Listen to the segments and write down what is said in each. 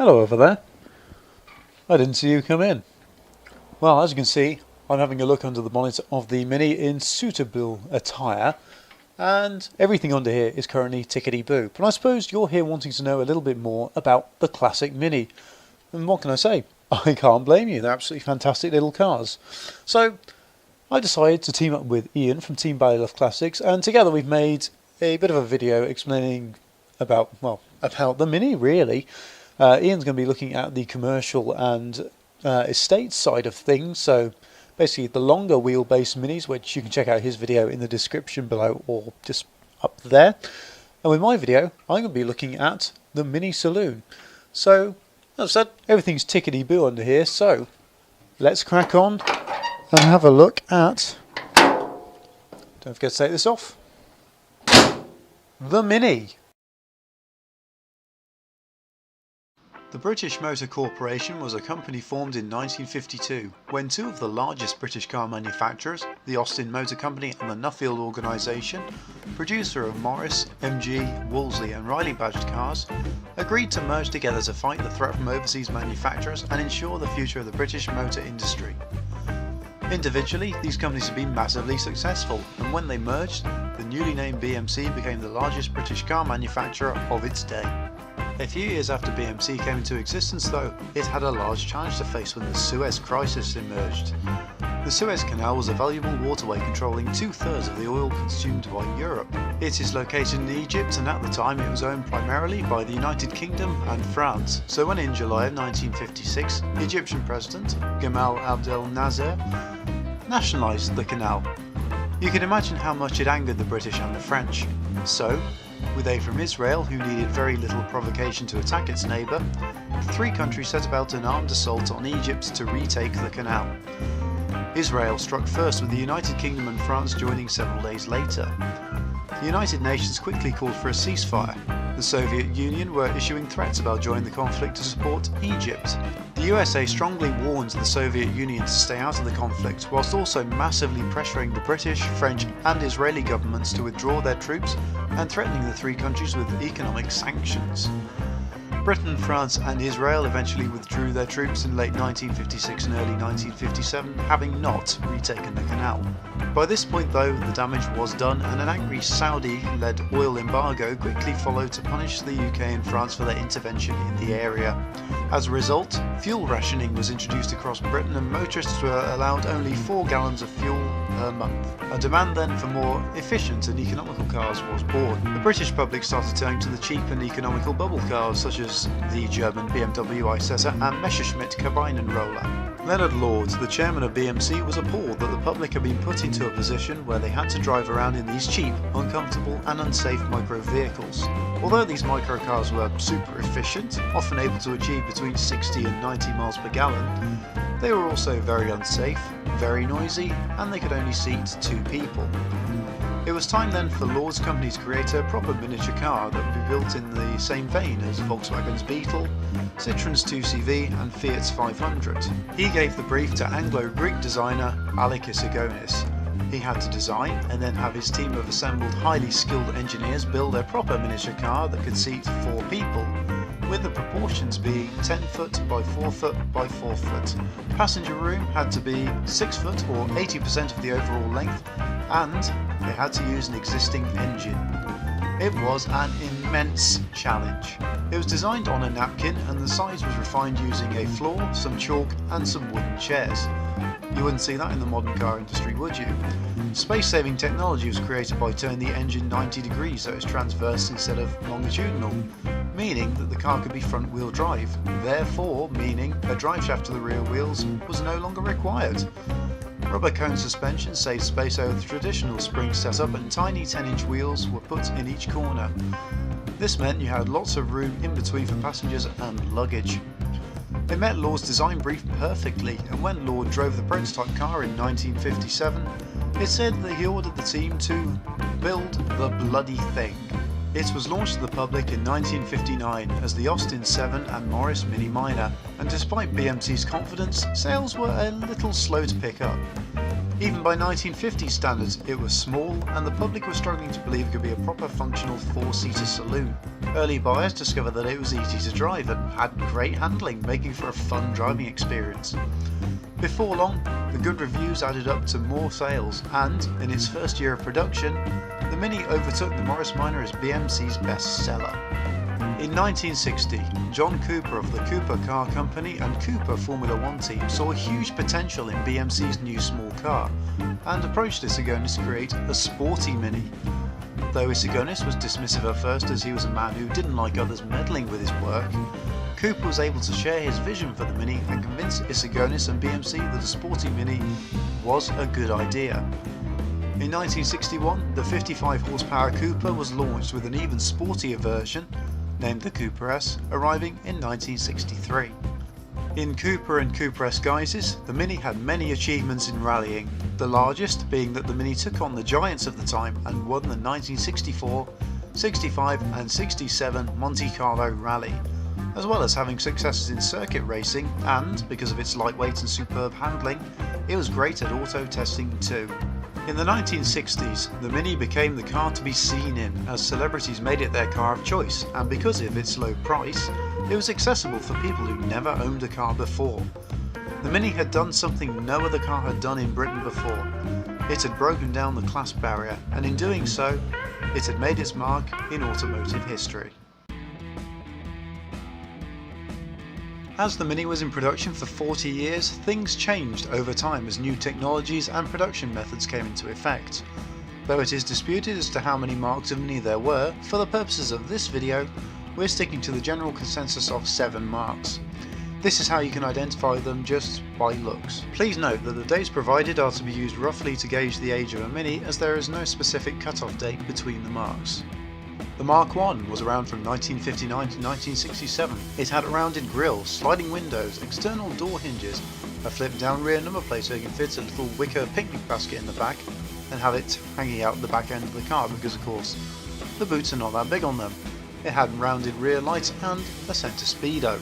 Hello over there. I didn't see you come in. Well, as you can see, I'm having a look under the bonnet of the Mini in suitable attire, and everything under here is currently tickety-boo. But I suppose you're here wanting to know a little bit more about the classic Mini. And what can I say? I can't blame you, they're absolutely fantastic little cars. So, I decided to team up with Ian from Team Bailiff Classics, and together we've made a bit of a video explaining about the Mini, really. Ian's going to be looking at the commercial and estate side of things, so basically the longer wheelbase Minis, which you can check out his video in the description below or just up there. And with my video, I'm going to be looking at the Mini Saloon. So, as I said, everything's tickety-boo under here, so let's crack on and have a look at, don't forget to take this off, the Mini. The British Motor Corporation was a company formed in 1952 when two of the largest British car manufacturers, the Austin Motor Company and the Nuffield Organisation, producer of Morris, MG, Wolseley and Riley badged cars, agreed to merge together to fight the threat from overseas manufacturers and ensure the future of the British motor industry. Individually, these companies have been massively successful, and when they merged, the newly named BMC became the largest British car manufacturer of its day. A few years after BMC came into existence though, it had a large challenge to face when the Suez Crisis emerged. The Suez Canal was a valuable waterway controlling 2/3 of the oil consumed by Europe. It is located in Egypt, and at the time it was owned primarily by the United Kingdom and France. So when in July of 1956, the Egyptian President, Gamal Abdel Nasser, nationalised the canal. You can imagine how much it angered the British and the French. So, with aid from Israel, who needed very little provocation to attack its neighbour, the three countries set about an armed assault on Egypt to retake the canal. Israel struck first, with the United Kingdom and France joining several days later. The United Nations quickly called for a ceasefire. The Soviet Union were issuing threats about joining the conflict to support Egypt. The USA strongly warned the Soviet Union to stay out of the conflict, whilst also massively pressuring the British, French and Israeli governments to withdraw their troops and threatening the three countries with economic sanctions. Britain, France and Israel eventually withdrew their troops in late 1956 and early 1957, having not retaken the canal. By this point though, the damage was done, and an angry Saudi-led oil embargo quickly followed to punish the UK and France for their intervention in the area. As a result, fuel rationing was introduced across Britain, and motorists were allowed only 4 gallons of fuel per month. A demand then for more efficient and economical cars was born. The British public started turning to the cheap and economical bubble cars such as the German BMW Isetta and Messerschmitt Kabinenroller. Leonard Lord, the chairman of BMC, was appalled that the public had been put into a position where they had to drive around in these cheap, uncomfortable and unsafe micro vehicles. Although these microcars were super efficient, often able to achieve between 60 and 90 miles per gallon, they were also very unsafe, very noisy, and they could only seat 2 people. It was time then for Lord's company to create a proper miniature car that would be built in the same vein as Volkswagen's Beetle, Citroen's 2CV and Fiat's 500. He gave the brief to Anglo-Greek designer Alekis Agonis. He had to design and then have his team of assembled highly skilled engineers build a proper miniature car that could seat 4 people, with the proportions being 10 foot by 4 foot by 4 foot. Passenger room had to be 6 foot or 80% of the overall length, and they had to use an existing engine. It was an immense challenge. It was designed on a napkin, and the size was refined using a floor, some chalk and some wooden chairs. You wouldn't see that in the modern car industry, would you? Space-saving technology was created by turning the engine 90 degrees so it's transverse instead of longitudinal, meaning that the car could be front-wheel drive, therefore meaning a driveshaft to the rear wheels was no longer required. Rubber cone suspension saved space over the traditional spring setup, and tiny 10-inch wheels were put in each corner. This meant you had lots of room in between for passengers and luggage. It met Lord's design brief perfectly, and when Lord drove the prototype car in 1957, it said that he ordered the team to build the bloody thing. It was launched to the public in 1959 as the Austin 7 and Morris Mini Minor, and despite BMC's confidence, sales were a little slow to pick up. Even by 1950 standards, it was small, and the public was struggling to believe it could be a proper functional 4-seater saloon. Early buyers discovered that it was easy to drive and had great handling, making for a fun driving experience. Before long, the good reviews added up to more sales, and, in its first year of production, the Mini overtook the Morris Minor as BMC's best seller. In 1960, John Cooper of the Cooper Car Company and Cooper Formula One team saw huge potential in BMC's new small car, and approached Issigonis to create a sporty Mini. Though Issigonis was dismissive at first as he was a man who didn't like others meddling with his work, Cooper was able to share his vision for the Mini and convince Issigonis and BMC that a sporty Mini was a good idea. In 1961, the 55 horsepower Cooper was launched with an even sportier version, named the Cooper S, arriving in 1963. In Cooper and Cooper S guises, the Mini had many achievements in rallying, the largest being that the Mini took on the giants of the time and won the 1964, 65 and 67 Monte Carlo Rally, as well as having successes in circuit racing, and, because of its lightweight and superb handling, it was great at auto testing too. In the 1960s, the Mini became the car to be seen in, as celebrities made it their car of choice, and because of its low price, it was accessible for people who never owned a car before. The Mini had done something no other car had done in Britain before. It had broken down the class barrier, and in doing so, it had made its mark in automotive history. As the Mini was in production for 40 years, things changed over time as new technologies and production methods came into effect. Though it is disputed as to how many marks of Mini there were, for the purposes of this video, we're sticking to the general consensus of 7 marks. This is how you can identify them just by looks. Please note that the dates provided are to be used roughly to gauge the age of a Mini, as there is no specific cut-off date between the marks. The Mark I was around from 1959 to 1967. It had a rounded grille, sliding windows, external door hinges, a flip-down rear number plate so you can fit a little wicker picnic basket in the back and have it hanging out the back end of the car because, of course, the boots are not that big on them. It had rounded rear lights and a centre speedo.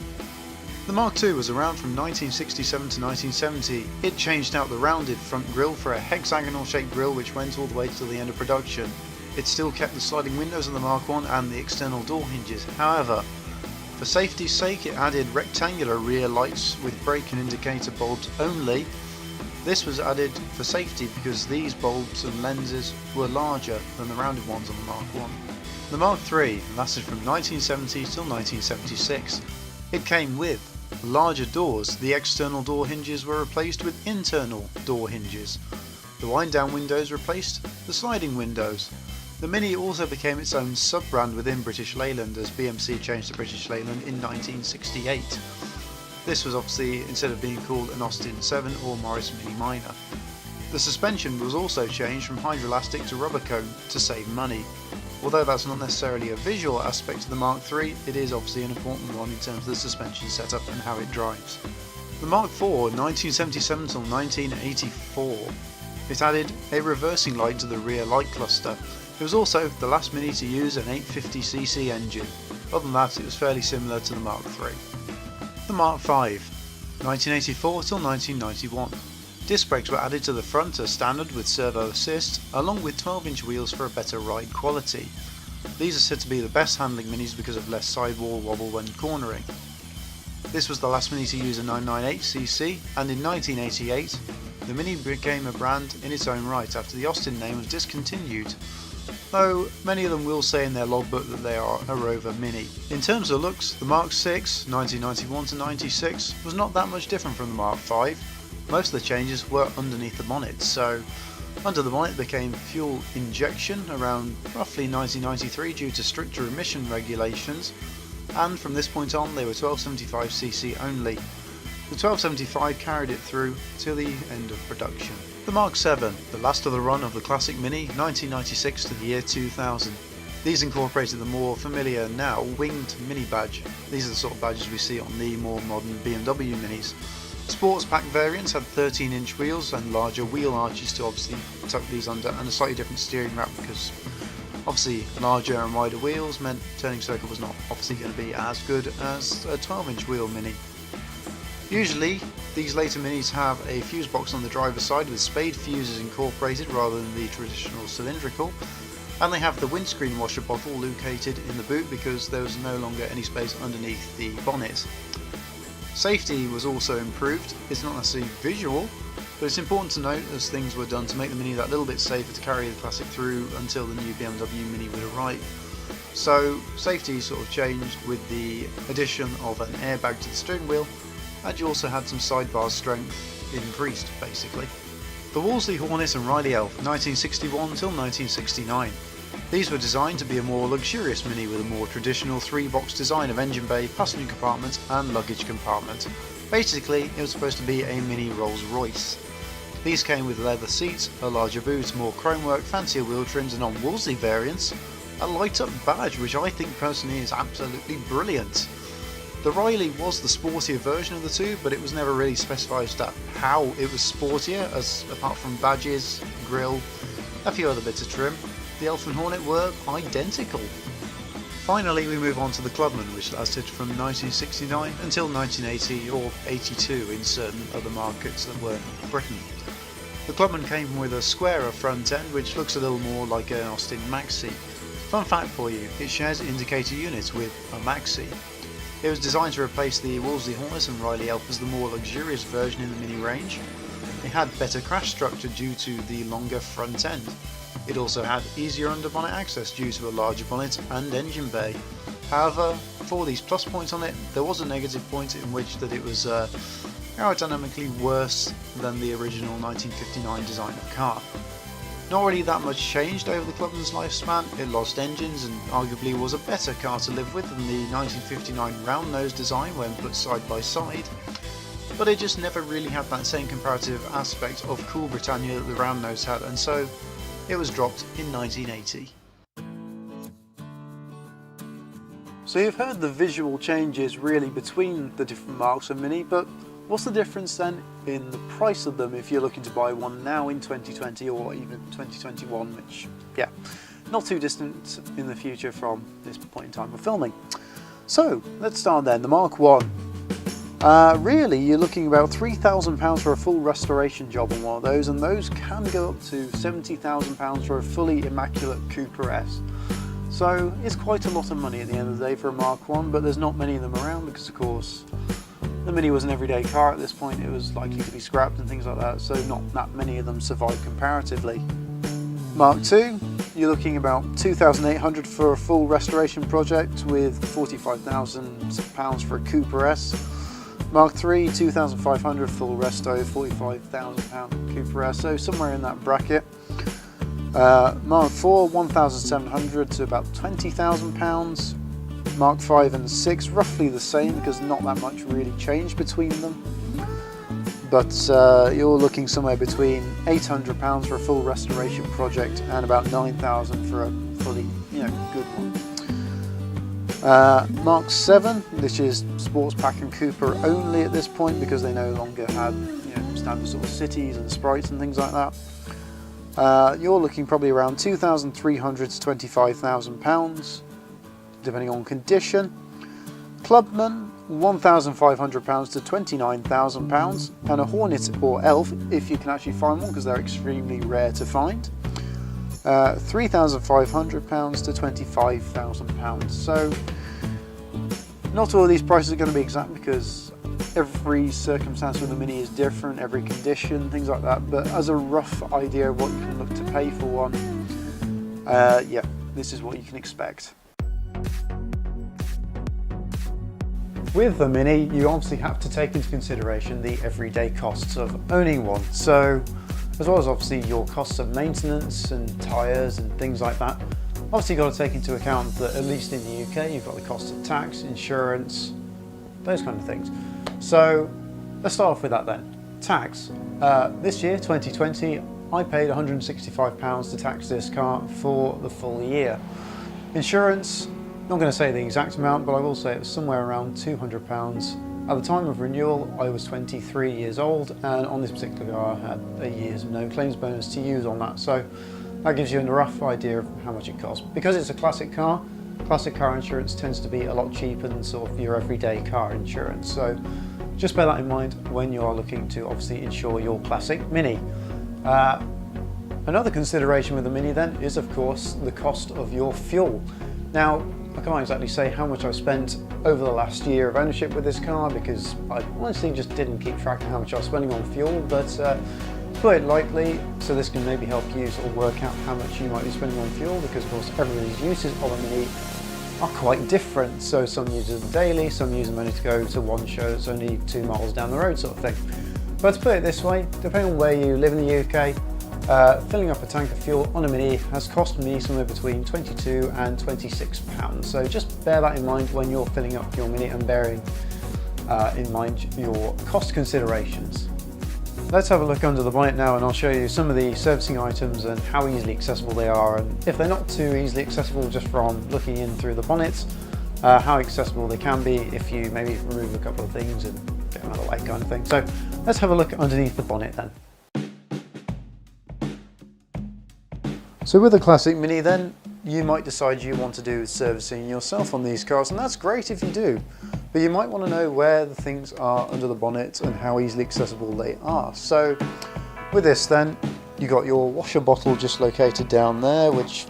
The Mark II was around from 1967 to 1970. It changed out the rounded front grille for a hexagonal shaped grille which went all the way to the end of production. It still kept the sliding windows of the Mark I and the external door hinges. However, for safety's sake, it added rectangular rear lights with brake and indicator bulbs only. This was added for safety because these bulbs and lenses were larger than the rounded ones on the Mark I. The Mark III lasted from 1970 till 1976. It came with larger doors. The external door hinges were replaced with internal door hinges. The wind-down windows replaced the sliding windows. The Mini also became its own sub-brand within British Leyland as BMC changed to British Leyland in 1968. This was obviously instead of being called an Austin 7 or Morris Mini Minor. The suspension was also changed from hydroelastic to rubber cone to save money. Although that's not necessarily a visual aspect of the Mark III, it is obviously an important one in terms of the suspension setup and how it drives. The Mark IV, 1977 till 1984. It added a reversing light to the rear light cluster. It was also the last Mini to use an 850cc engine. Other than that, it was fairly similar to the Mark III. The Mark V, 1984 till 1991. Disc brakes were added to the front as standard with servo assist, along with 12-inch wheels for a better ride quality. These are said to be the best handling Minis because of less sidewall wobble when cornering. This was the last Mini to use a 998cc, and in 1988, the Mini became a brand in its own right after the Austin name was discontinued, though many of them will say in their logbook that they are a Rover Mini. In terms of looks, the Mark VI, 1991 to 96, was not that much different from the Mark V. Most of the changes were underneath the bonnet, so under the bonnet became fuel injection around roughly 1993 due to stricter emission regulations, and from this point on they were 1275cc only. The 1275 carried it through till the end of production. The Mark VII, the last of the run of the classic Mini, 1996 to the year 2000. These incorporated the more familiar now winged Mini badge. These are the sort of badges we see on the more modern BMW Minis. Sports pack variants had 13-inch wheels and larger wheel arches to obviously tuck these under, and a slightly different steering wrap because obviously larger and wider wheels meant turning circle was not obviously going to be as good as a 12-inch wheel Mini. Usually these later Minis have a fuse box on the driver's side with spade fuses incorporated rather than the traditional cylindrical, and they have the windscreen washer bottle located in the boot because there was no longer any space underneath the bonnet. Safety was also improved. It's not necessarily visual, but it's important to note as things were done to make the Mini that little bit safer to carry the Classic through until the new BMW Mini would arrive. So safety sort of changed with the addition of an airbag to the steering wheel, and you also had some sidebar strength increased basically. The Wolseley Hornet and Riley Elf, 1961 till 1969. These were designed to be a more luxurious Mini with a more traditional 3-box design of engine bay, passenger compartment and luggage compartment. Basically it was supposed to be a mini Rolls Royce. These came with leather seats, a larger boot, more chromework, fancier wheel trims, and on Wolseley variants, a light up badge, which I think personally is absolutely brilliant. The Riley was the sportier version of the two, but it was never really specified as to how it was sportier, as apart from badges, grille, a few other bits of trim, the Elf and Hornet were identical. Finally we move on to the Clubman, which lasted from 1969 until 1980 or 82 in certain other markets that weren't Britain. The Clubman came with a squarer front end which looks a little more like an Austin Maxi. Fun fact for you, it shares indicator units with a Maxi. It was designed to replace the Wolseley Hornet and Riley Elf as the more luxurious version in the Mini range. It had better crash structure due to the longer front end. It also had easier underbonnet access due to a larger bonnet and engine bay. However, for these plus points on it, there was a negative point in which that it was aerodynamically worse than the original 1959 design of the car. Not really that much changed over the Clubman's lifespan. It lost engines and arguably was a better car to live with than the 1959 round nose design when put side by side, but it just never really had that same comparative aspect of Cool Britannia that the round nose had, and so it was dropped in 1980. So you've heard the visual changes really between the different marques of Mini, but what's the difference then in the price of them if you're looking to buy one now in 2020 or even 2021, which, yeah, not too distant in the future from this point in time of filming. So let's start then, the Mark 1. Really you're looking about £3,000 for a full restoration job on one of those, and those can go up to £70,000 for a fully immaculate Cooper S. So it's quite a lot of money at the end of the day for a Mark 1, but there's not many of them around because of course the Mini was an everyday car at this point. It was likely to be scrapped and things like that, so not that many of them survived comparatively. Mark II, you're looking about £2,800 for a full restoration project with £45,000 for a Cooper S. Mark III, £2,500 full resto, £45,000 Cooper S, so somewhere in that bracket. Mark IV, £1,700 to about £20,000. Mark V and VI, roughly the same because not that much really changed between them. But you're looking somewhere between £800 for a full restoration project and about £9,000 for a fully, good one. Mark VII, which is Sports Pack and Cooper only at this point because they no longer had standard sort of cities and sprites and things like that. You're looking probably around £2,300 to £25,000 depending on condition. Clubman, £1,500 to £29,000, and a Hornet or Elf if you can actually find one because they're extremely rare to find. £3,500 to £25,000. So not all of these prices are going to be exact because every circumstance with the Mini is different, every condition, things like that, but as a rough idea of what you can look to pay for one, yeah, this is what you can expect. With the Mini, you obviously have to take into consideration the everyday costs of owning one. So, as well as obviously your costs of maintenance and tyres and things like that, obviously you've got to take into account that at least in the UK, you've got the cost of tax, insurance, those kind of things. So, let's start off with that then. Tax. This year, 2020, I paid £165 to tax this car for the full year. Insurance, not going to say the exact amount, but I will say it was somewhere around £200. At the time of renewal, I was 23 years old, and on this particular car, I had a year's no claims bonus to use on that. So that gives you a rough idea of how much it costs. Because it's a classic car insurance tends to be a lot cheaper than sort of your everyday car insurance. So just bear that in mind when you are looking to obviously insure your classic Mini. Another consideration with the Mini then is of course the cost of your fuel. Now I can't exactly say how much I've spent over the last year of ownership with this car because I honestly just didn't keep track of how much I was spending on fuel, but put it lightly, so this can maybe help you sort of work out how much you might be spending on fuel, because of course everybody's uses of a Mini are quite different. So some use them daily, some use them only to go to one show that's only 2 miles down the road sort of thing. But to put it this way, depending on where you live in the UK, filling up a tank of fuel on a Mini has cost me somewhere between £22 and £26. So just bear that in mind when you're filling up your Mini and bearing in mind your cost considerations. Let's have a look under the bonnet now and I'll show you some of the servicing items and how easily accessible they are, and if they're not too easily accessible just from looking in through the bonnet, how accessible they can be if you maybe remove a couple of things and get them out of the way kind of thing. So let's have a look underneath the bonnet then. So with a classic Mini then, you might decide you want to do servicing yourself on these cars, and that's great if you do. But you might want to know where the things are under the bonnet and how easily accessible they are. So with this then, you got your washer bottle just located down there, which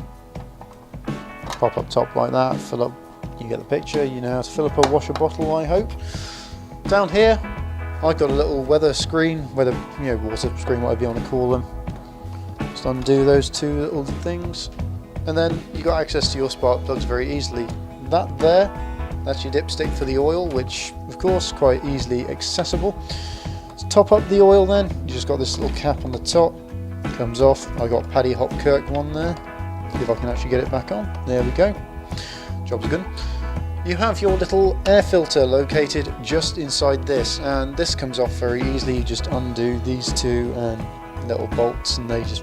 pop up top like that, fill up, you get the picture, you know how to fill up a washer bottle I hope. Down here, I've got a little weather screen, water screen, whatever you want to call them. Just undo those two little things. And then you got access to your spark plugs very easily. That there, that's your dipstick for the oil, which of course quite easily accessible. To top up the oil then, you just got this little cap on the top, comes off. I got Paddy Hopkirk one there, see if I can actually get it back on. There we go, job's good. You have your little air filter located just inside this, and this comes off very easily. You just undo these two little bolts and they just,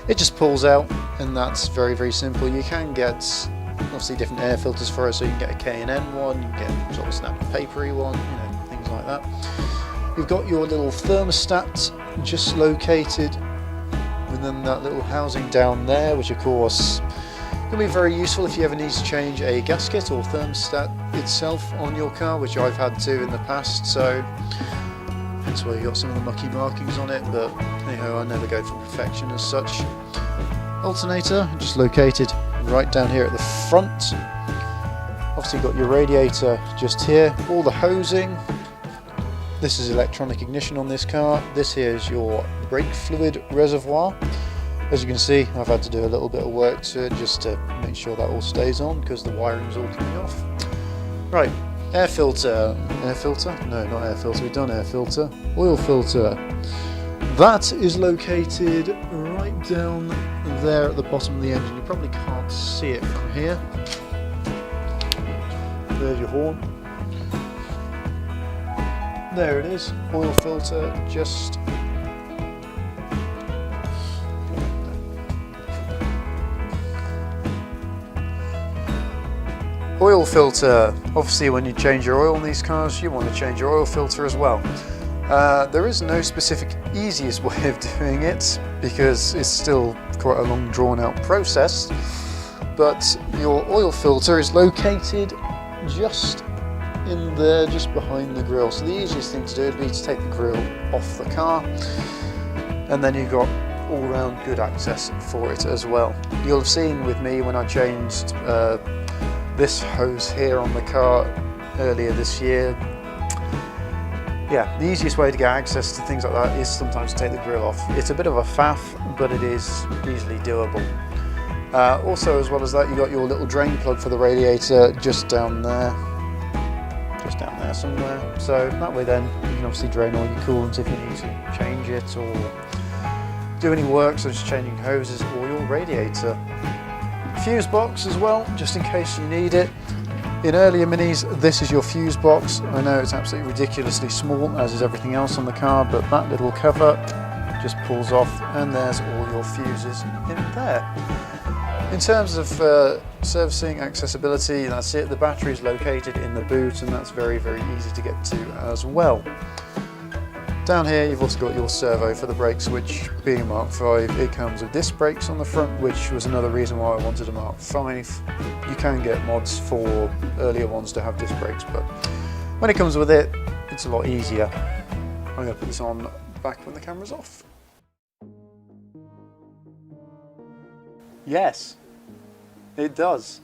it just pulls out, and that's very, very simple. You can get obviously different air filters for it, so you can get a K&N one, you can get sort of snap and papery one, things like that. You've got your little thermostat just located within that little housing down there, which of course can be very useful if you ever need to change a gasket or thermostat itself on your car, which I've had to in the past, so that's where you got some of the mucky markings on it, but anyhow, I never go for perfection as such. Alternator just located right down here at the front. Obviously got your radiator just here, all the hosing. This is electronic ignition on this car. This here is your brake fluid reservoir. As you can see, I've had to do a little bit of work to it just to make sure that all stays on because the wiring's all coming off. Right, air filter. Air filter? No, not air filter, we've done air filter. Oil filter. That is located right down there at the bottom of the engine. You probably can't see it from here. There's your horn. There it is. Oil filter just oil filter. Obviously when you change your oil in these cars, you want to change your oil filter as well. There is no specific easiest way of doing it because it's still quite a long drawn out process, but your oil filter is located just in there, just behind the grille. So the easiest thing to do would be to take the grille off the car, and then you've got all round good access for it as well. You'll have seen with me when I changed this hose here on the car earlier this year. Yeah, the easiest way to get access to things like that is sometimes to take the grille off. It's a bit of a faff, but it is easily doable. Also, as well as that, you got your little drain plug for the radiator just down there somewhere. So that way then you can obviously drain all your coolant if you need to change it or do any work such as changing hoses or your radiator. Fuse box as well, just in case you need it. In earlier Minis, this is your fuse box. I know it's absolutely ridiculously small, as is everything else on the car, but that little cover just pulls off and there's all your fuses in there. In terms of servicing accessibility, that's it. The battery is located in the boot and that's very, very easy to get to as well. Down here you've also got your servo for the brakes, which being a Mark V, it comes with disc brakes on the front, which was another reason why I wanted a Mark V. You can get mods for earlier ones to have disc brakes, but when it comes with it, it's a lot easier. I'm going to put this on back when the camera's off. Yes, it does.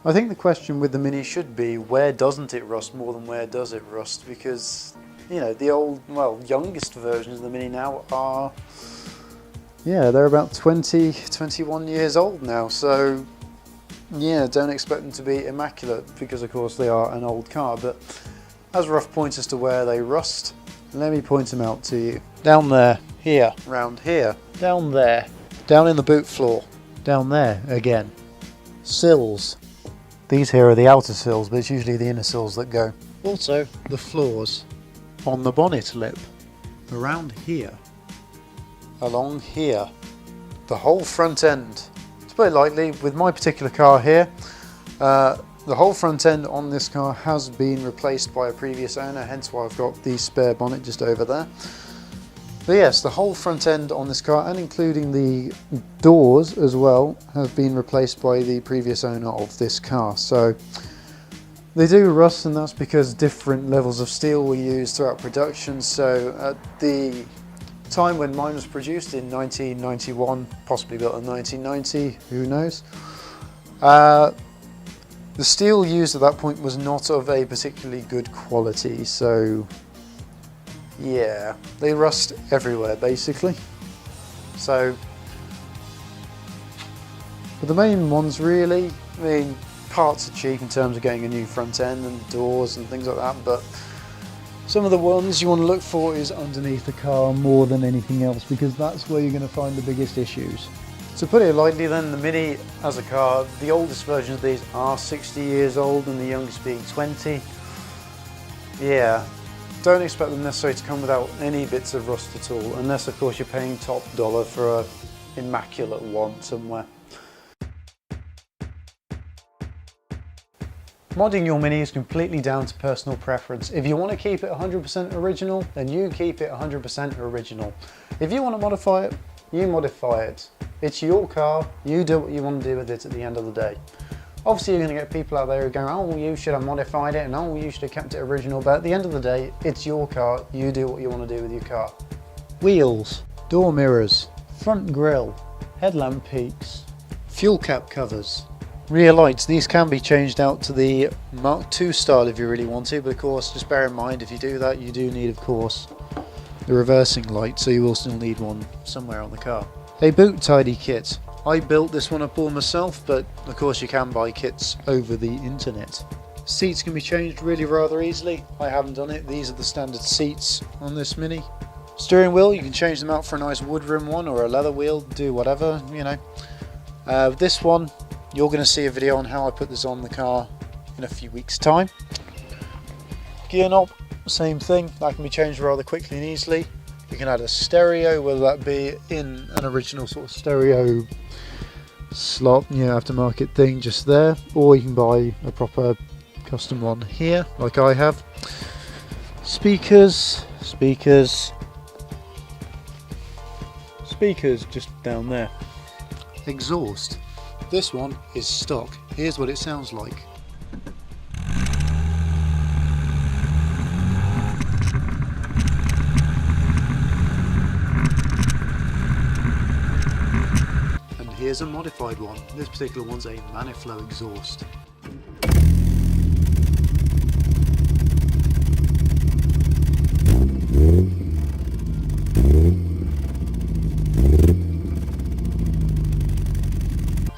I think the question with the Mini should be, where doesn't it rust more than where does it rust? Because, you know, the old, well, youngest versions of the Mini now are, yeah, they're about 20, 21 years old now. So, yeah, don't expect them to be immaculate because, of course, they are an old car. But as a rough point as to where they rust, let me point them out to you. Down there, here, round here, down there, down in the boot floor, down there again. Sills. These here are the outer sills, but it's usually the inner sills that go. Also, the floors on the bonnet lip, around here, along here, the whole front end. To put it lightly, with my particular car here, the whole front end on this car has been replaced by a previous owner, hence why I've got the spare bonnet just over there. But yes, the whole front end on this car, and including the doors as well, have been replaced by the previous owner of this car. So they do rust, and that's because different levels of steel were used throughout production. So at the time when mine was produced in 1991, possibly built in 1990, who knows, the steel used at that point was not of a particularly good quality. So yeah, they rust everywhere basically. So, but the main ones really, I mean, parts are cheap in terms of getting a new front end and doors and things like that, but some of the ones you want to look for is underneath the car more than anything else, because that's where you're going to find the biggest issues. To put it lightly then, the Mini as a car, the oldest versions of these are 60 years old and the youngest being 20. Yeah. Don't expect them necessarily to come without any bits of rust at all, unless of course you're paying top dollar for a immaculate one somewhere. Modding your Mini is completely down to personal preference. If you want to keep it 100% original, then you keep it 100% original. If you want to modify it, you modify it. It's your car, you do what you want to do with it at the end of the day. Obviously you're going to get people out there who go, oh, you should have modified it, and oh, you should have kept it original, but at the end of the day, it's your car, you do what you want to do with your car. Wheels, door mirrors, front grille, headlamp peaks, fuel cap covers, rear lights. These can be changed out to the Mark II style if you really want to, but of course, just bear in mind, if you do that, you do need, of course, the reversing light, so you will still need one somewhere on the car. A boot tidy kit. I built this one up all myself, but of course you can buy kits over the internet. Seats can be changed really rather easily. I haven't done it. These are the standard seats on this Mini. Steering wheel, you can change them out for a nice wood rim one or a leather wheel, do whatever, you know. This one, you're going to see a video on how I put this on the car in a few weeks' time. Gear knob, same thing. That can be changed rather quickly and easily. You can add a stereo, whether that be in an original sort of stereo slot, you know, aftermarket thing just there, or you can buy a proper custom one here, like I have. Speakers just down there. Exhaust. This one is stock. Here's what it sounds like. Here's a modified one. This particular one's a Maniflow exhaust.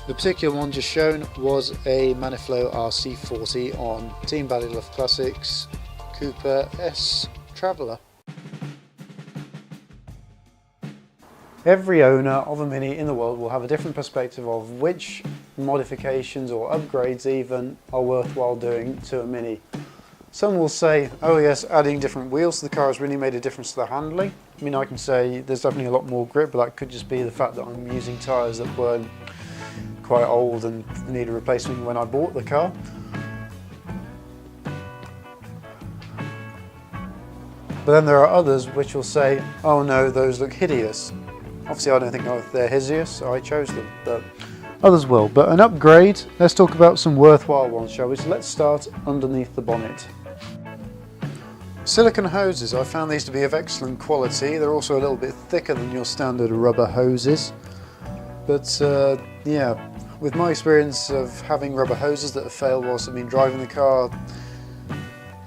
The particular one just shown was a Maniflow RC40 on Team Ballyluff Classics Cooper S Traveller. Every owner of a Mini in the world will have a different perspective of which modifications or upgrades even are worthwhile doing to a Mini. Some will say, oh yes, adding different wheels to the car has really made a difference to the handling. I mean, I can say there's definitely a lot more grip, but that could just be the fact that I'm using tyres that were quite old and needed replacement when I bought the car. But then there are others which will say, oh no, those look hideous. Obviously I don't think they're hideous, so I chose them, but Others will, but an upgrade, let's talk about some worthwhile ones, shall we? So let's start underneath the bonnet. Silicone hoses, I found these to be of excellent quality. They're also a little bit thicker than your standard rubber hoses. But yeah, with my experience of having rubber hoses that have failed whilst I've been driving the car,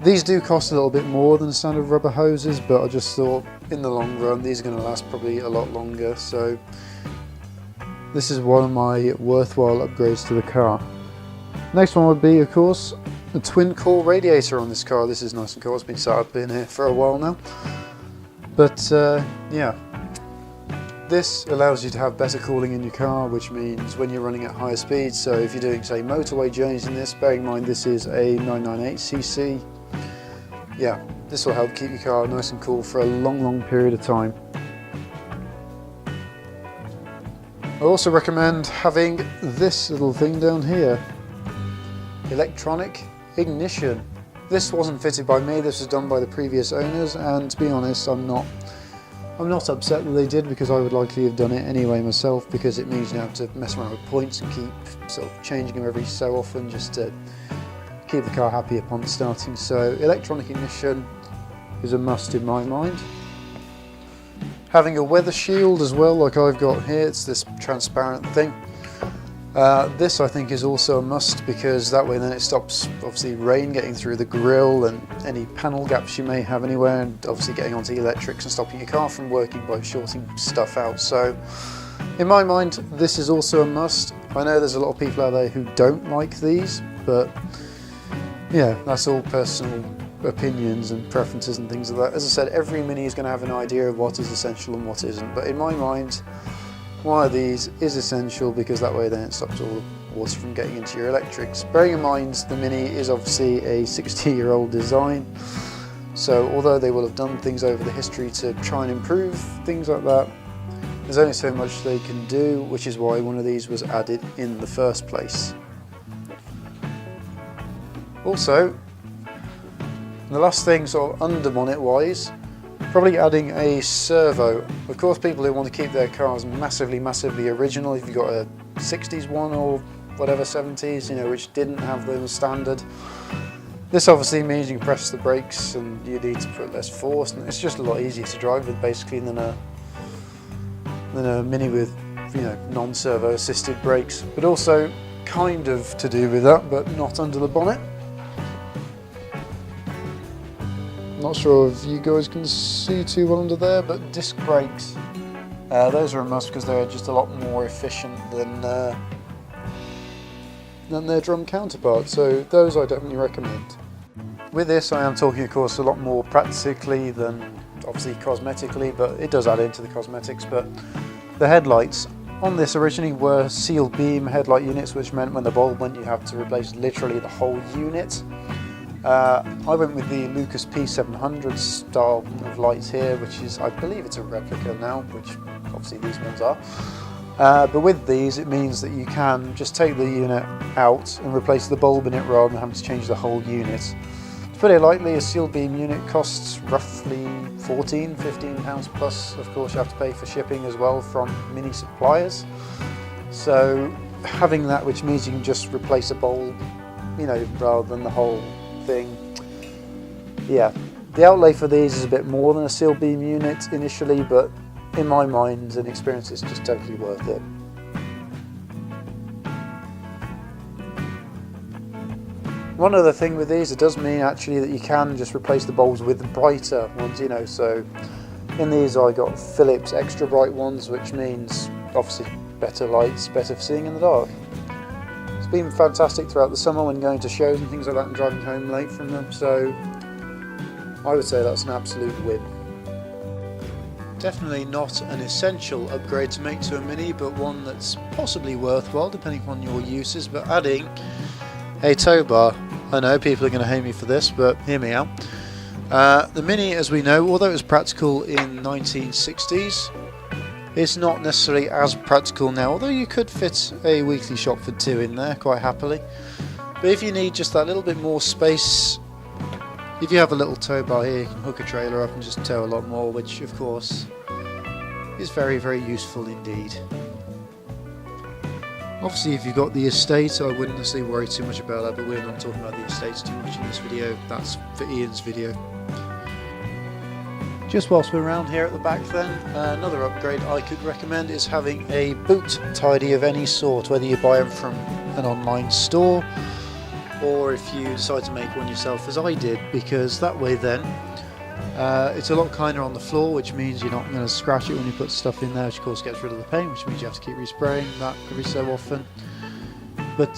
these do cost a little bit more than standard rubber hoses, but I just thought in the long run these are going to last probably a lot longer, so this is one of my worthwhile upgrades to the car. Next one would be, of course, a twin core radiator on this car. This is nice and cool, it's been sat up in here for a while now. But yeah, this allows you to have better cooling in your car, which means when you're running at higher speeds, so if you're doing say motorway journeys in this, bearing in mind this is a 998cc, yeah, this will help keep your car nice and cool for a long period of time. I also recommend having this little thing down here, electronic ignition. This wasn't fitted by me, this was done by the previous owners, and to be honest, I'm not upset that they did, because I would likely have done it anyway myself, because it means you have to mess around with points and keep sort of changing them every so often just to keep the car happy upon starting. So electronic ignition is a must in my mind. Having a weather shield as well, like I've got here, it's this transparent thing. This I think is also a must, because that way then it stops obviously rain getting through the grille and any panel gaps you may have anywhere, and obviously getting onto the electrics and stopping your car from working by shorting stuff out. So in my mind this is also a must. I know there's a lot of people out there who don't like these, but yeah, that's all personal opinions and preferences and things like that. As I said, every Mini is going to have an idea of what is essential and what isn't, but in my mind one of these is essential, because that way then it stops all the water from getting into your electrics. Bearing in mind the Mini is obviously a 60-year-old design, so although they will have done things over the history to try and improve things like that, there's only so much they can do, which is why one of these was added in the first place. Also, the last thing sort of under bonnet wise, probably adding a servo. Of course, people who want to keep their cars massively original, if you've got a 60s one or whatever, 70s, you know, which didn't have them standard, this obviously means you can press the brakes and you need to put less force, and it's just a lot easier to drive with basically than a Mini with, you know, non-servo assisted brakes. But also kind of to do with that, but not under the bonnet. Not sure if you guys can see too well under there, but disc brakes, those are a must, because they're just a lot more efficient than their drum counterparts, so those I definitely recommend. With this I am talking of course a lot more practically than obviously cosmetically, but it does add into the cosmetics. But the headlights on this originally were sealed beam headlight units, which meant when the bulb went you have to replace literally the whole unit. I went with the Lucas P700 style of lights here, which is, I believe it's a replica now, which obviously these ones are. But with these it means that you can just take the unit out and replace the bulb in it rather than having to change the whole unit. To put it lightly, a sealed beam unit costs roughly £15 plus of course you have to pay for shipping as well from Mini suppliers. So having that, which means you can just replace a bulb, you know, rather than the whole thing. Yeah, the outlay for these is a bit more than a sealed beam unit initially, but in my mind and experience it's just totally worth it. One other thing with these, it does mean actually that you can just replace the bulbs with the brighter ones, you know, so in these I got Philips extra bright ones, which means obviously better lights, better for seeing in the dark. It's been fantastic throughout the summer when going to shows and things like that and driving home late from them, so I would say that's an absolute win. Definitely not an essential upgrade to make to a Mini, but one that's possibly worthwhile depending on your uses. But adding a tow bar, I know people are going to hate me for this, but hear me out. The Mini, as we know, although it was practical in 1960s, it's not necessarily as practical now, although you could fit a weekly Shopford 2 in there quite happily. But if you need just that little bit more space, if you have a little tow bar here, you can hook a trailer up and just tow a lot more, which of course is very, very useful indeed. Obviously if you've got the estate, I wouldn't necessarily worry too much about that, but we're not talking about the estates too much in this video. That's for Ian's video. Just whilst we're around here at the back then, another upgrade I could recommend is having a boot tidy of any sort, whether you buy them from an online store or if you decide to make one yourself as I did, because that way then it's a lot kinder on the floor, which means you're not going to scratch it when you put stuff in there, which of course gets rid of the paint, which means you have to keep respraying that every so often. But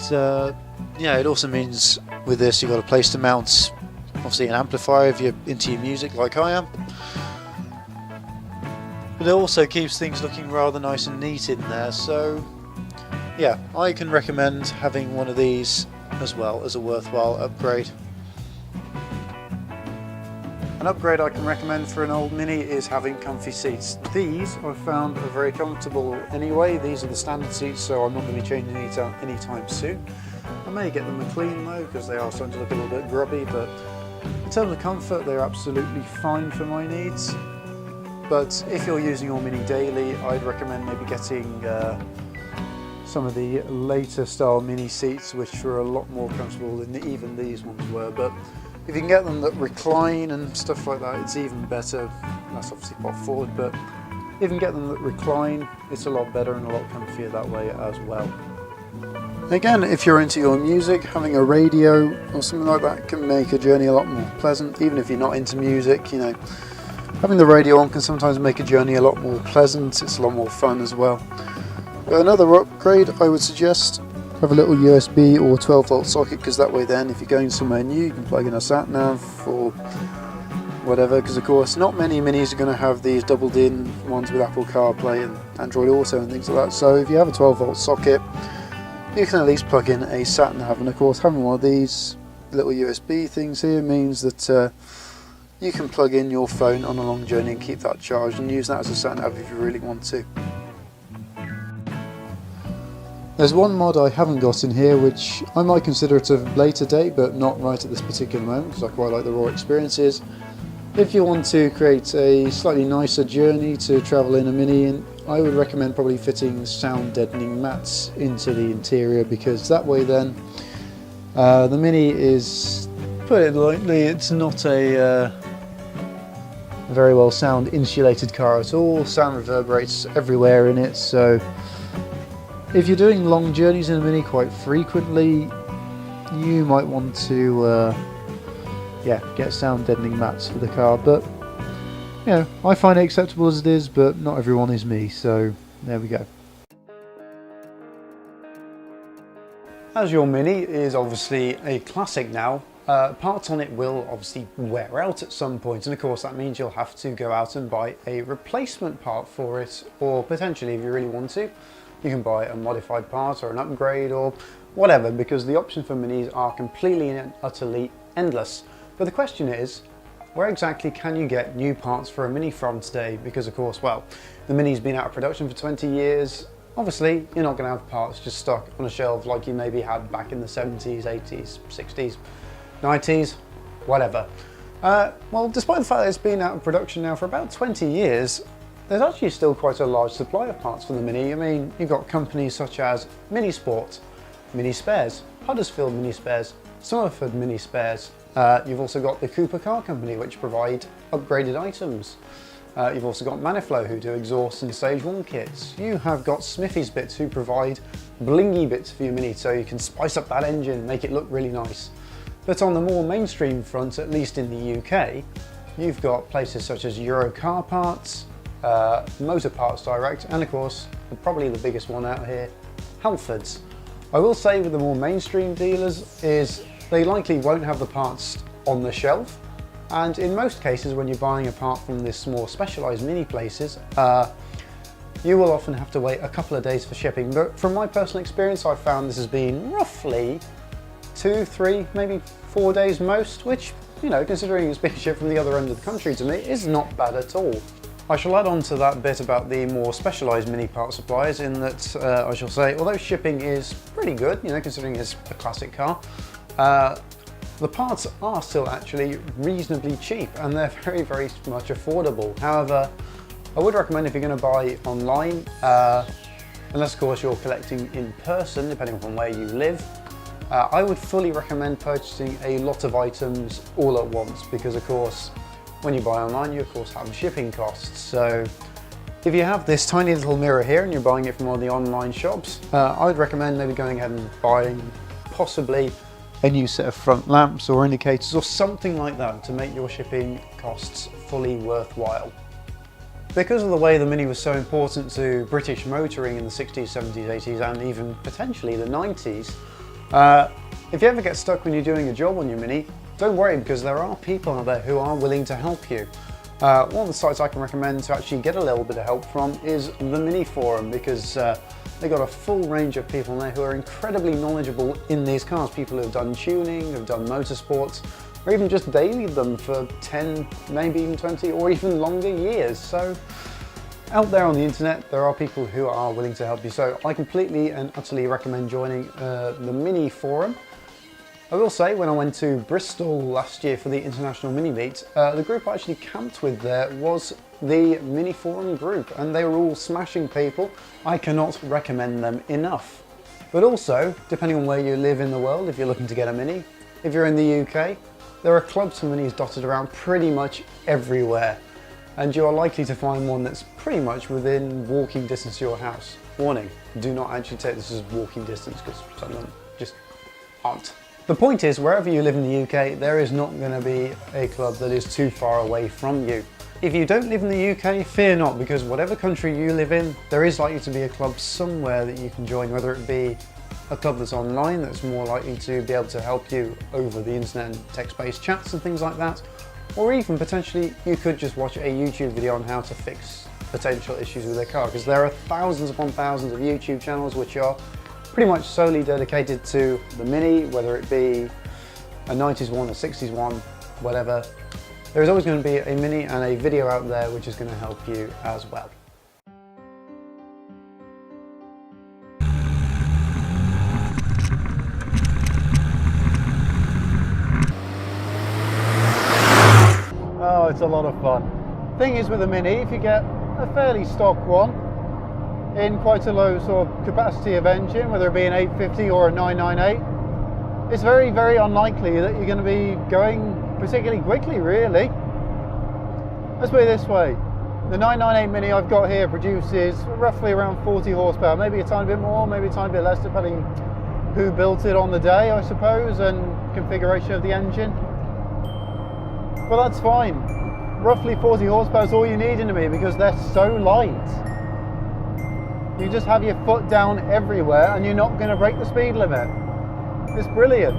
yeah, it also means with this you've got a place to mount obviously an amplifier if you're into your music like I am. But it also keeps things looking rather nice and neat in there, so yeah, I can recommend having one of these as well as a worthwhile upgrade. An upgrade I can recommend for an old Mini is having comfy seats. These I've found are very comfortable anyway. These are the standard seats, so I'm not going to be changing these out anytime soon. I may get them a clean though, because they are starting to look a little bit grubby, but in terms of comfort they're absolutely fine for my needs. But if you're using your Mini daily, I'd recommend maybe getting some of the later style Mini seats, which are a lot more comfortable than even these ones were. But if you can get them that recline and stuff like that, it's even better. That's obviously pot forward, but if you can get them that recline, it's a lot better and a lot comfier that way as well. Again, if you're into your music, having a radio or something like that can make a journey a lot more pleasant. Even if you're not into music, you know, having the radio on can sometimes make a journey a lot more pleasant. It's a lot more fun as well. But another upgrade I would suggest, have a little USB or 12 volt socket, because that way then if you're going somewhere new you can plug in a sat nav or whatever, because of course not many Minis are going to have these doubled in ones with Apple CarPlay and Android Auto and things like that. So if you have a 12 volt socket you can at least plug in a sat nav, and of course having one of these little USB things here means that you can plug in your phone on a long journey and keep that charged and use that as a sat nav if you really want to. There's one mod I haven't got in here which I might consider it of later date, but not right at this particular moment because I quite like the raw experiences. If you want to create a slightly nicer journey to travel in a Mini, I would recommend probably fitting sound deadening mats into the interior, because that way then the Mini is, put it lightly, it's not a very well sound insulated car at all. Sound reverberates everywhere in it, so if you're doing long journeys in a Mini quite frequently, you might want to yeah, get sound deadening mats for the car. But you know, I find it acceptable as it is, but not everyone is me, so there we go. As your Mini is obviously a classic now, parts on it will obviously wear out at some point, and of course that means you'll have to go out and buy a replacement part for it, or potentially, if you really want to, you can buy a modified part or an upgrade or whatever, because the options for Minis are completely and utterly endless. But the question is, where exactly can you get new parts for a Mini from today? Because of course, well, the Mini's been out of production for 20 years. Obviously, you're not going to have parts just stuck on a shelf like you maybe had back in the 70s, 80s, 60s, 90s, whatever. Well, despite the fact that it's been out of production now for about 20 years, there's actually still quite a large supply of parts for the Mini. I mean, you've got companies such as Mini Sport, Mini Spares, Huddersfield Mini Spares, Somerford Mini Spares. You've also got the Cooper Car Company, which provide upgraded items. You've also got Maniflow, who do exhaust and stage 1 kits. You have got Smithy's Bits, who provide blingy bits for your Mini, so you can spice up that engine, make it look really nice. But on the more mainstream front, at least in the UK, you've got places such as Euro Car Parts, Motor Parts Direct, and of course, probably the biggest one out here, Halfords. I will say with the more mainstream dealers is they likely won't have the parts on the shelf, and in most cases when you're buying a part from this more specialised Mini places, you will often have to wait a couple of days for shipping. But from my personal experience, I've found this has been roughly 2, 3, maybe 4 days most, which, you know, considering it's being shipped from the other end of the country to me, is not bad at all. I shall add on to that bit about the more specialised Mini part suppliers in that I shall say, although shipping is pretty good, you know, considering it's a classic car, the parts are still actually reasonably cheap and they're very, very much affordable. However, I would recommend if you're going to buy online, unless of course you're collecting in person, depending upon where you live. I would fully recommend purchasing a lot of items all at once, because of course when you buy online you of course have shipping costs. So if you have this tiny little mirror here and you're buying it from one of the online shops, I would recommend maybe going ahead and buying possibly a new set of front lamps or indicators or something like that to make your shipping costs fully worthwhile. Because of the way the Mini was so important to British motoring in the 60s, 70s, 80s and even potentially the 90s, if you ever get stuck when you're doing a job on your Mini, don't worry, because there are people out there who are willing to help you. One of the sites I can recommend to actually get a little bit of help from is the Mini Forum, because they've got a full range of people in there who are incredibly knowledgeable in these cars. People who have done tuning, who have done motorsports, or even just dailied them for 10, maybe even 20 or even longer years. So out there on the internet, there are people who are willing to help you. So I completely and utterly recommend joining the Mini Forum. I will say, when I went to Bristol last year for the International Mini Meet, the group I actually camped with there was the Mini Forum group, and they were all smashing people. I cannot recommend them enough. But also, depending on where you live in the world, if you're looking to get a Mini, if you're in the UK, there are clubs for Minis dotted around pretty much everywhere, and you are likely to find one that's pretty much within walking distance of your house. Warning, do not actually take this as walking distance, because some of them just aren't. The point is, wherever you live in the UK, there is not going to be a club that is too far away from you. If you don't live in the UK, fear not, because whatever country you live in, there is likely to be a club somewhere that you can join, whether it be a club that's online, that's more likely to be able to help you over the internet and text-based chats and things like that, or even potentially you could just watch a YouTube video on how to fix potential issues with a car, because there are thousands upon thousands of YouTube channels which are pretty much solely dedicated to the Mini, whether it be a 90s one, a 60s one, whatever. There is always going to be a Mini and a video out there which is going to help you as well. Oh, it's a lot of fun. Thing is with the Mini, if you get a fairly stock one in quite a low sort of capacity of engine, whether it be an 850 or a 998, it's very, very unlikely that you're going to be going particularly quickly, really. Let's put it this way, the 998 Mini I've got here produces roughly around 40 horsepower, maybe a tiny bit more, maybe a tiny bit less, depending who built it on the day, I suppose, and configuration of the engine. But that's fine. Roughly 40 horsepower is all you need in a Mini, because they're so light. You just have your foot down everywhere and you're not going to break the speed limit. It's brilliant.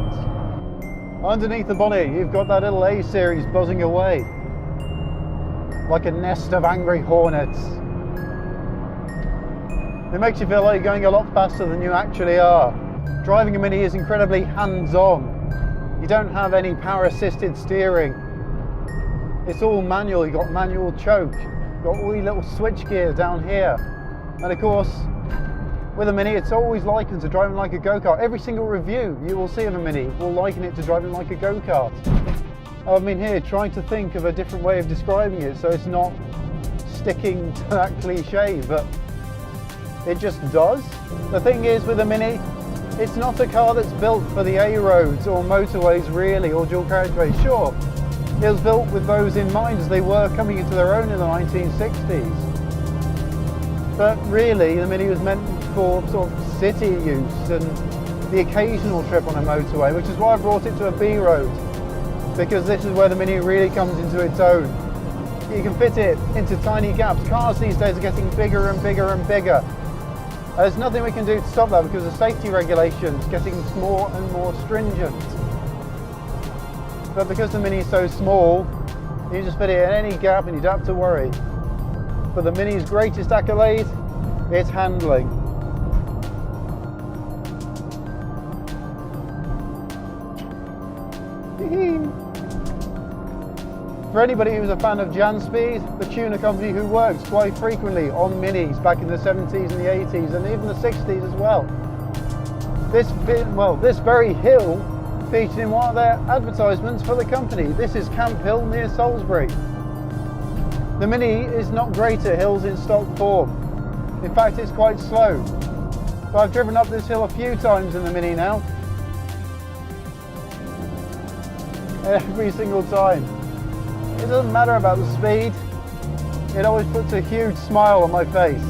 Underneath the bonnet, you've got that little A-series buzzing away like a nest of angry hornets. It makes you feel like you're going a lot faster than you actually are. Driving a Mini is incredibly hands-on. You don't have any power-assisted steering. It's all manual. You've got manual choke. You've got all these little switch gears down here. And of course, with a Mini, it's always likened to driving like a go-kart. Every single review you will see of a Mini will liken it to driving like a go-kart. I've been here trying to think of a different way of describing it so it's not sticking to that cliche, but it just does. The thing is with a Mini, it's not a car that's built for the A roads or motorways really, or dual carriageways. Sure, it was built with those in mind as they were coming into their own in the 1960s. But really, the Mini was meant for sort of city use and the occasional trip on a motorway, which is why I brought it to a B road, because this is where the Mini really comes into its own. You can fit it into tiny gaps. Cars these days are getting bigger and bigger and bigger. There's nothing we can do to stop that because the safety regulations are getting more and more stringent. But because the Mini is so small, you just fit it in any gap and you don't have to worry. But the Mini's greatest accolade, it's handling. For anybody who's a fan of Janspeed, the tuner company who works quite frequently on Minis back in the 70s and the 80s and even the 60s as well. This very hill featured in one of their advertisements for the company. This is Camp Hill near Salisbury. The Mini is not great at hills in stock form. In fact, it's quite slow. But I've driven up this hill a few times in the Mini now. Every single time. It doesn't matter about the speed. It always puts a huge smile on my face.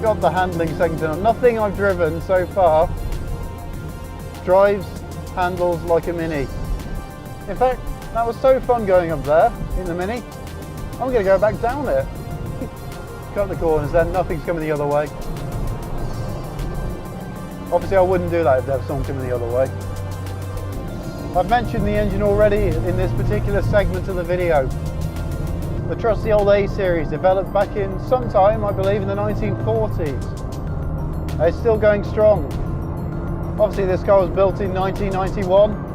Got the handling section. Nothing I've driven so far handles like a Mini. In fact, that was so fun going up there in the Mini. I'm going to go back down it. Cut the corners then, nothing's coming the other way. Obviously I wouldn't do that if there was someone coming the other way. I've mentioned the engine already in this particular segment of the video. The trusty old A series, developed back in sometime, I believe, in the 1940s. It's still going strong. Obviously this car was built in 1991.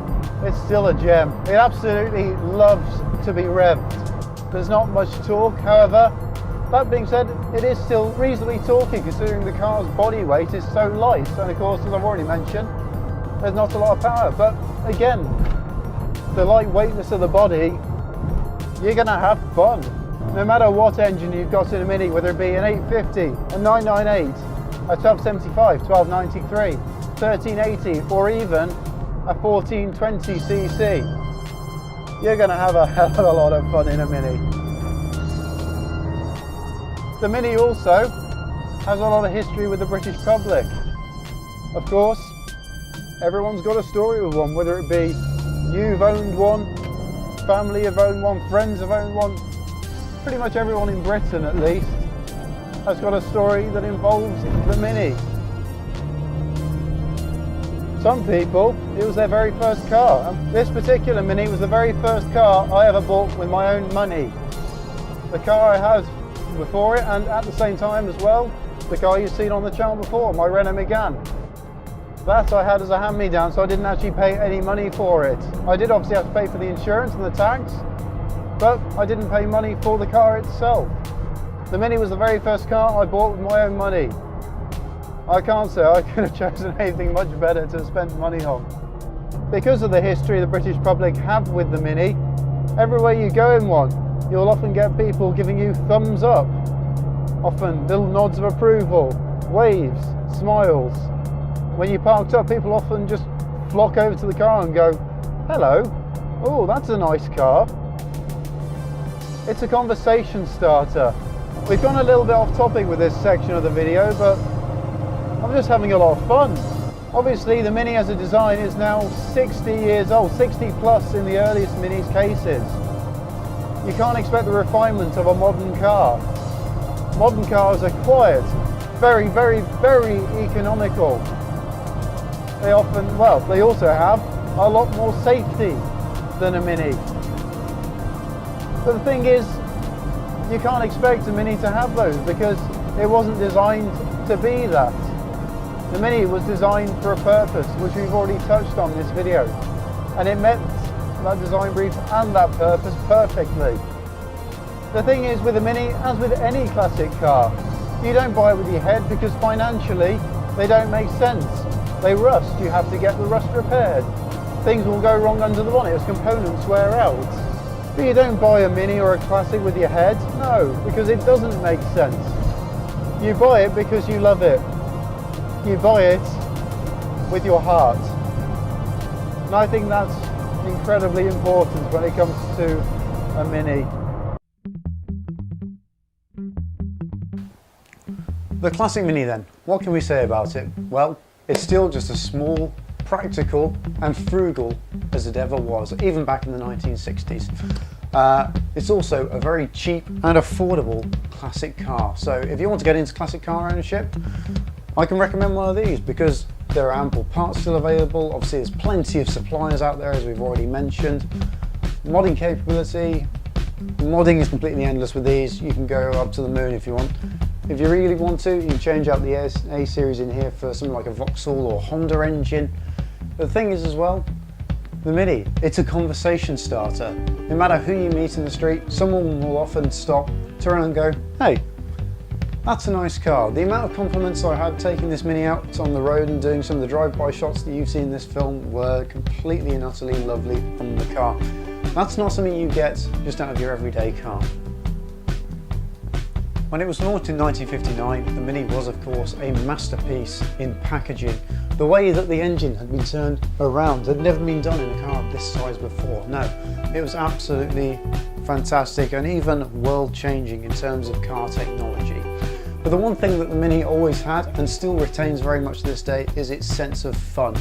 It's still a gem. It absolutely loves to be revved. There's not much torque, however, that being said, it is still reasonably torquey considering the car's body weight is so light, and of course, as I've already mentioned, there's not a lot of power. But again, the lightweightness of the body, you're going to have fun. No matter what engine you've got in a Mini, whether it be an 850, a 998, a 1275, 1293, 1380, or even a 1420cc, you're going to have a hell of a lot of fun in a Mini. The Mini also has a lot of history with the British public. Of course, everyone's got a story with one, whether it be you've owned one, family have owned one, friends have owned one. Pretty much everyone in Britain, at least, has got a story that involves the Mini. Some people, it was their very first car. This particular Mini was the very first car I ever bought with my own money. The car I had before it, and at the same time as well, the car you've seen on the channel before, my Renault Megane. That I had as a hand-me-down, so I didn't actually pay any money for it. I did obviously have to pay for the insurance and the tax, but I didn't pay money for the car itself. The Mini was the very first car I bought with my own money. I can't say I could have chosen anything much better to spend money on. Because of the history the British public have with the Mini, everywhere you go in one, you'll often get people giving you thumbs up. Often little nods of approval, waves, smiles. When you parked up, people often just flock over to the car and go, hello, oh, that's a nice car. It's a conversation starter. We've gone a little bit off topic with this section of the video, but I'm just having a lot of fun. Obviously the Mini as a design is now 60 years old, 60 plus in the earliest Mini's cases. You can't expect the refinement of a modern car. Modern cars are quiet, very, very, very economical. They often, well, they also have a lot more safety than a Mini. But the thing is, you can't expect a Mini to have those because it wasn't designed to be that. The Mini was designed for a purpose, which we've already touched on in this video, and it met that design brief and that purpose perfectly. The thing is with a Mini, as with any classic car, you don't buy it with your head because financially they don't make sense. They rust, you have to get the rust repaired. Things will go wrong under the bonnet as components wear out. But you don't buy a Mini or a classic with your head, no, because it doesn't make sense. You buy it because you love it. You buy it with your heart. And I think that's incredibly important when it comes to a Mini. The classic Mini then, what can we say about it? Well, it's still just as small, practical and frugal as it ever was, even back in the 1960s. It's also a very cheap and affordable classic car. So if you want to get into classic car ownership, I can recommend one of these because there are ample parts still available. Obviously there's plenty of suppliers out there, as we've already mentioned. Modding capability, modding is completely endless with these. You can go up to the moon if you want. If you really want to, you can change out the A series in here for something like a Vauxhall or Honda engine. But the thing is as well, the Mini, it's a conversation starter. No matter who you meet in the street, someone will often stop, turn and go, hey, that's a nice car. The amount of compliments I had taking this Mini out on the road and doing some of the drive-by shots that you've seen in this film were completely and utterly lovely from the car. That's not something you get just out of your everyday car. When it was launched in 1959, the Mini was of course a masterpiece in packaging. The way that the engine had been turned around had never been done in a car of this size before. No, it was absolutely fantastic and even world-changing in terms of car technology. But the one thing that the Mini always had and still retains very much to this day is its sense of fun.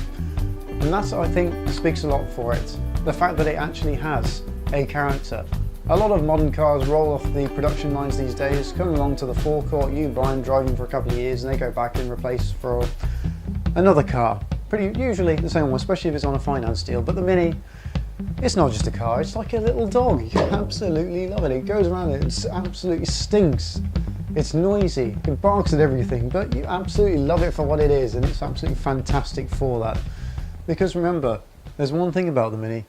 And that, I think, speaks a lot for it. The fact that it actually has a character. A lot of modern cars roll off the production lines these days, come along to the forecourt, you buy them, drive them for a couple of years and they go back and replace for another car. Pretty usually the same one, especially if it's on a finance deal. But the Mini, it's not just a car, it's like a little dog. You absolutely love it. It goes around, it absolutely stinks. It's noisy, it barks at everything, but you absolutely love it for what it is, and it's absolutely fantastic for that. Because remember, there's one thing about the Mini.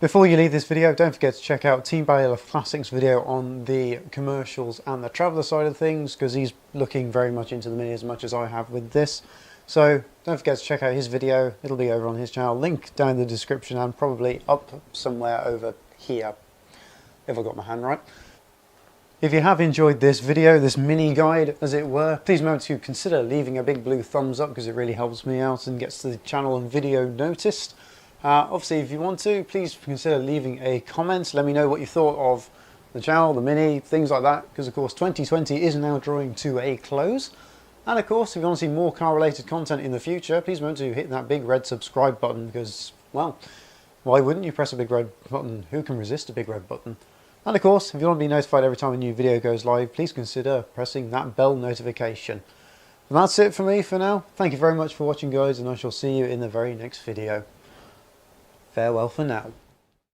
Before you leave this video, don't forget to check out Team Bailiff Classics video on the commercials and the traveller side of things, because he's looking very much into the Mini as much as I have with this. So don't forget to check out his video. It'll be over on his channel, link down in the description and probably up somewhere over here, if I got my hand right. If you have enjoyed this video, this mini guide as it were, please remember to consider leaving a big blue thumbs up, because it really helps me out and gets the channel and video noticed. Obviously, if you want to, please consider leaving a comment. Let me know what you thought of the channel, the Mini, things like that, because of course 2020 is now drawing to a close. And of course, if you want to see more car related content in the future, please remember to hit that big red subscribe button, because, well, why wouldn't you press a big red button? Who can resist a big red button? And of course, if you want to be notified every time a new video goes live, please consider pressing that bell notification. And that's it for me for now. Thank you very much for watching, guys, and I shall see you in the very next video. Farewell for now.